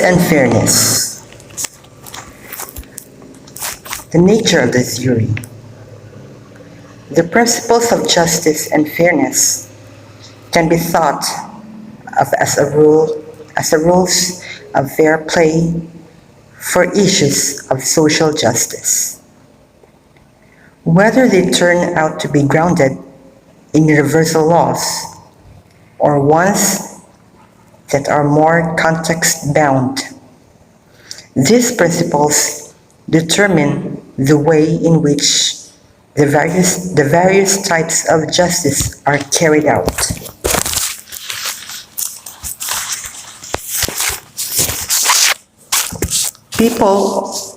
and fairness. The nature of the theory. The principles of justice and fairness can be thought of as the rules of fair play for issues of social justice. Whether they turn out to be grounded in universal laws or ones that are more context-bound, these principles determine the way in which the various types of justice are carried out.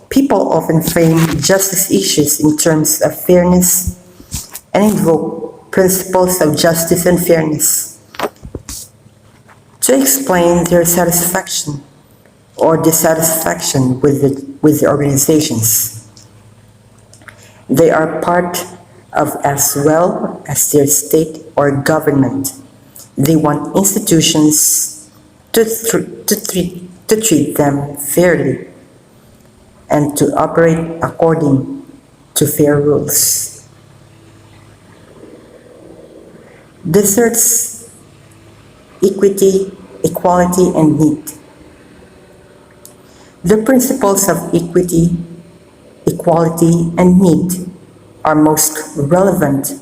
People often frame justice issues in terms of fairness and invoke principles of justice and fairness to explain their satisfaction or dissatisfaction with the organizations they are part of, as well as their state or government. They want institutions to treat them fairly and to operate according to fair rules. Deserts equity, equality, and need. The principles of equity, equality, and need are most relevant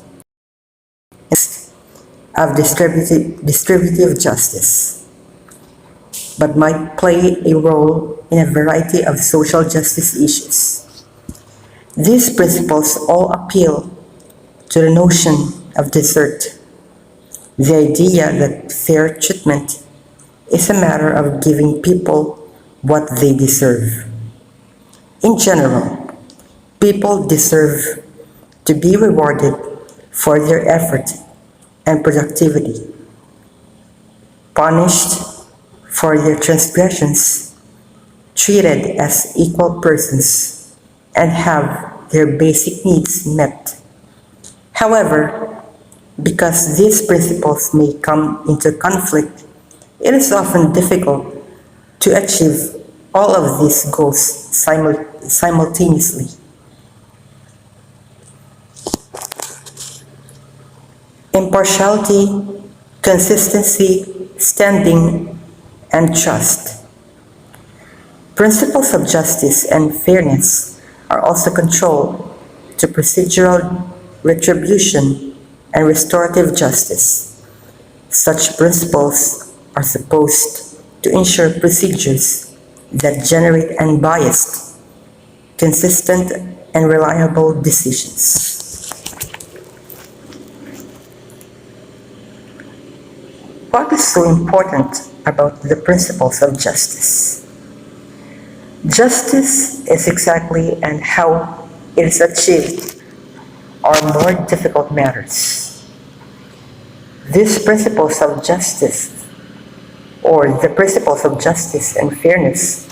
of distributive justice, but might play a role in a variety of social justice issues. These principles all appeal to the notion of desert, the idea that fair treatment is a matter of giving people what they deserve. In general, people deserve to be rewarded for their effort and productivity, punished for their transgressions, treated as equal persons, and have their basic needs met. However, because these principles may come into conflict, it is often difficult to achieve all of these goals simultaneously. Impartiality, consistency, standing, and trust. Principles of justice and fairness are also controlled to procedural retribution and restorative justice. Such principles are supposed to ensure procedures that generate unbiased, consistent, and reliable decisions. What is so important about the principles of justice? Justice is exactly and how it is achieved are more difficult matters. These principles of justice, or the principles of justice and fairness,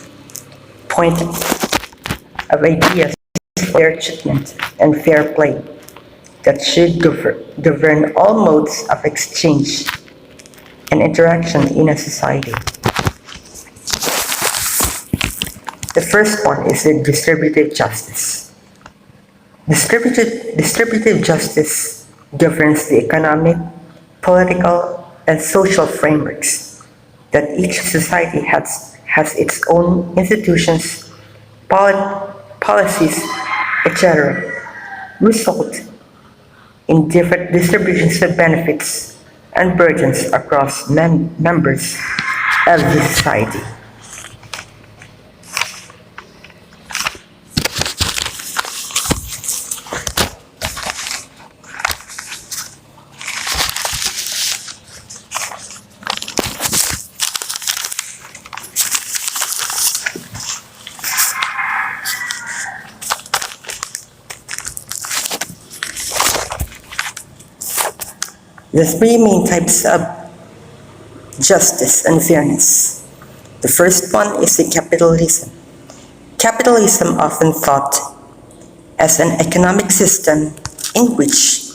point of ideas of fair treatment and fair play that should govern all modes of exchange and interaction in a society. The first one is the distributive justice. Distributive justice governs the economic, political, and social frameworks that each society has its own institutions, policies, etc., result in different distributions of benefits and burdens across members of the society. The three main types of justice and fairness. The first one is the capitalism. Capitalism, often thought as an economic system in which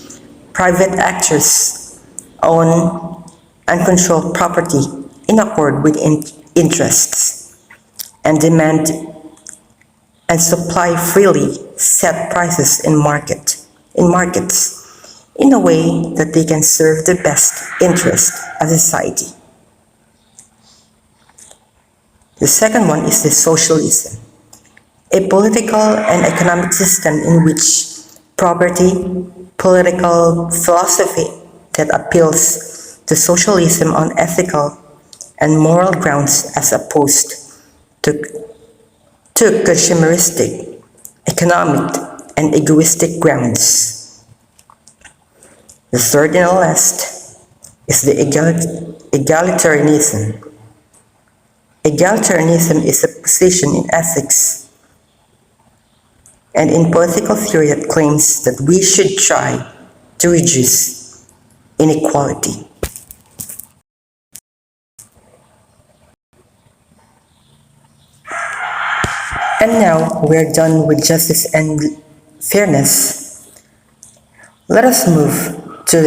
private actors own and control property in accord with interests. and demand and supply freely set prices in markets in a way that they can serve the best interest of society. The second one is the socialism, a political and economic system in which property, political philosophy that appeals to socialism on ethical and moral grounds as opposed to, to consumeristic, economic, and egoistic grounds. The third and last is the egalitarianism. Egalitarianism is a position in ethics and in political theory that claims that we should try to reduce inequality. And now we're done with justice and fairness. Let us move to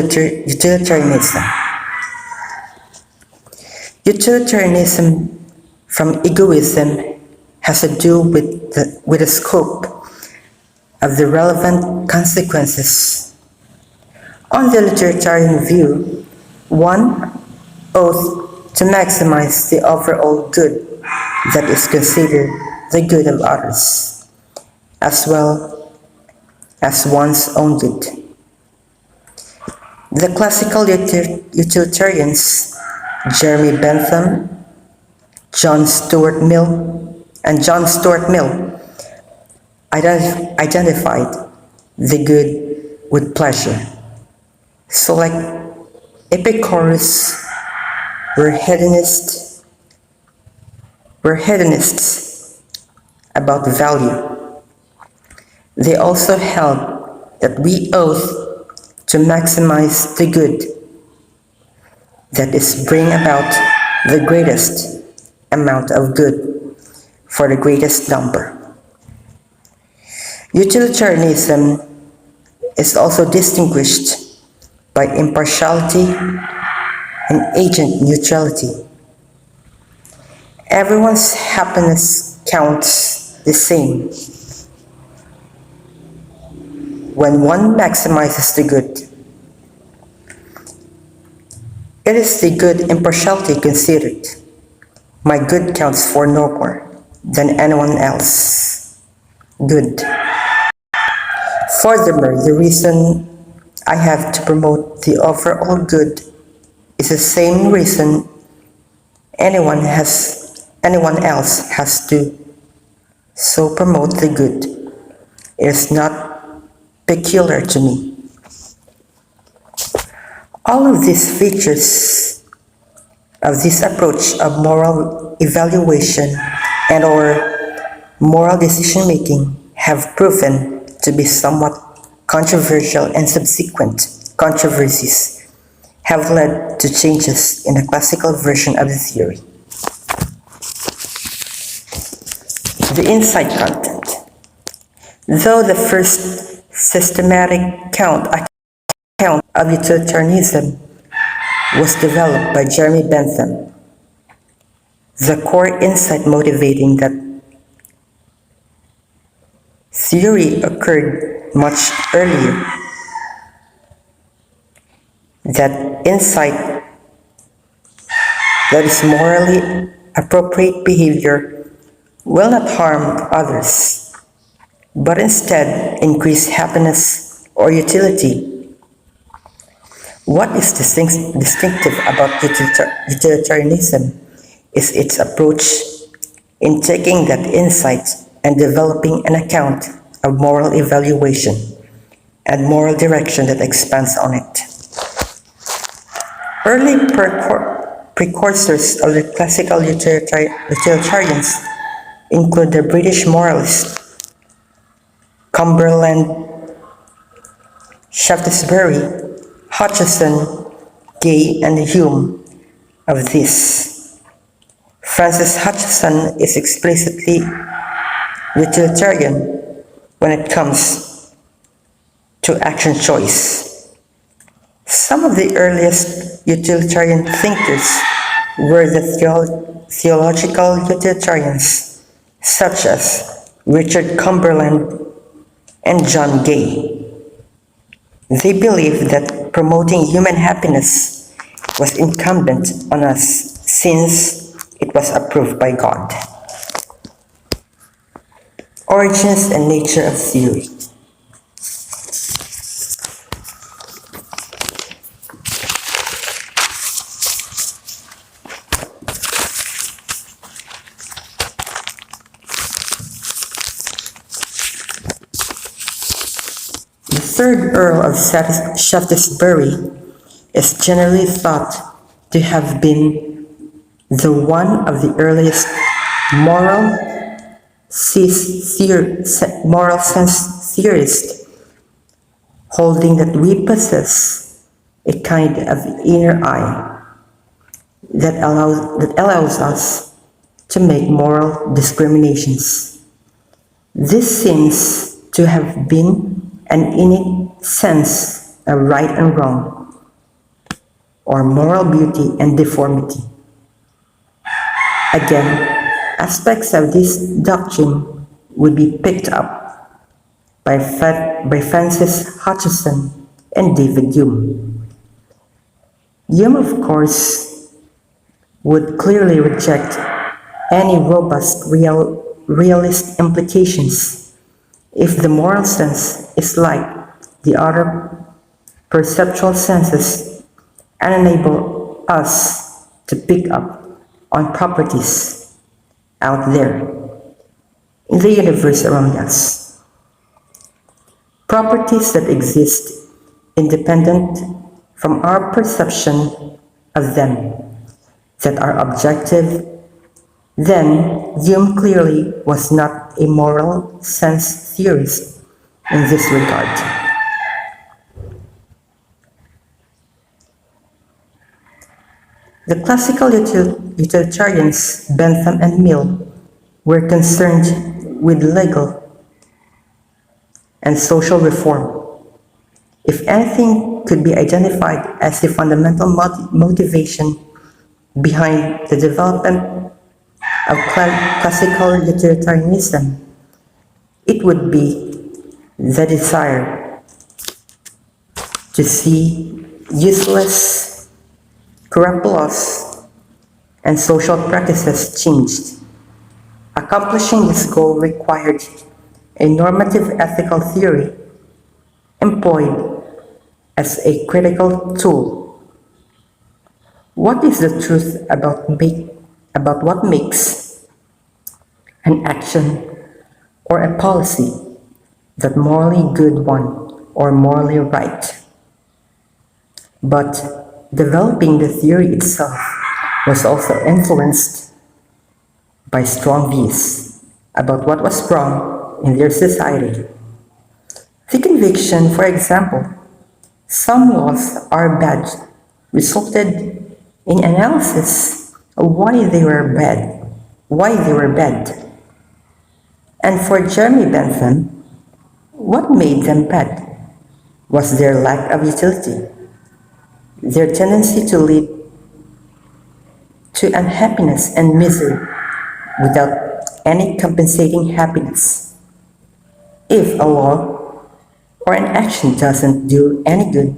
utilitarianism. Utilitarianism from egoism has to do with the scope of the relevant consequences. On the utilitarian view, one ought to maximize the overall good that is considered the good of others, as well as one's own good. The classical utilitarians, Jeremy Bentham, John Stuart Mill identified the good with pleasure. So like Epicurus were hedonists about value. They also held that we ought to maximize the good that is bring about the greatest amount of good for the greatest number. Utilitarianism is also distinguished by impartiality and agent neutrality. Everyone's happiness counts the same. When one maximizes the good, it is the good impartiality considered. My good counts for no more than anyone else. Good. Furthermore, the reason I have to promote the overall good is the same reason anyone else has to so promote the good. It is not peculiar to me. All of these features of this approach of moral evaluation and or moral decision making have proven to be somewhat controversial, and subsequent controversies have led to changes in the classical version of the theory. The insight content. Though the first systematic account of utilitarianism was developed by Jeremy Bentham, the core insight motivating that theory occurred much earlier. That insight that is morally appropriate behavior will not harm others, but instead increase happiness or utility. What is distinctive about utilitarianism is its approach in taking that insight and developing an account of moral evaluation and moral direction that expands on it. Early precursors of the classical utilitarians include the British moralists Cumberland, Shaftesbury, Hutcheson, Gay, and Hume. Of this, Francis Hutcheson is explicitly utilitarian when it comes to action choice. Some of the earliest utilitarian thinkers were the theological utilitarians such as Richard Cumberland and John Gay. They believed that promoting human happiness was incumbent on us since it was approved by God. Origins and nature of theory. The third Earl of Shaftesbury is generally thought to have been the one of the earliest moral sense theorists, holding that we possess a kind of inner eye that allows us to make moral discriminations. This seems to have been an innate sense of right and wrong, or moral beauty and deformity. Again, aspects of this doctrine would be picked up by Francis Hutcheson and David Hume. Hume, of course, would clearly reject any robust realist implications if the moral sense is like the other perceptual senses and enable us to pick up on properties out there in the universe around us. Properties that exist independent from our perception of them, that are objective. Then Hume clearly was not a moral sense theorist in this regard. The classical utilitarians, Bentham and Mill, were concerned with legal and social reform. If anything could be identified as the fundamental motivation behind the development of classical utilitarianism, it would be the desire to see useless, corrupt laws and social practices changed. Accomplishing this goal required a normative ethical theory employed as a critical tool. What is the truth about what makes an action or a policy that morally good one or morally right? But developing the theory itself was also influenced by strong views about what was wrong in their society. The conviction, for example, some laws are bad, resulted in analysis of why they were bad. And for Jeremy Bentham, what made them bad was their lack of utility, their tendency to lead to unhappiness and misery without any compensating happiness. If a law or an action doesn't do any good,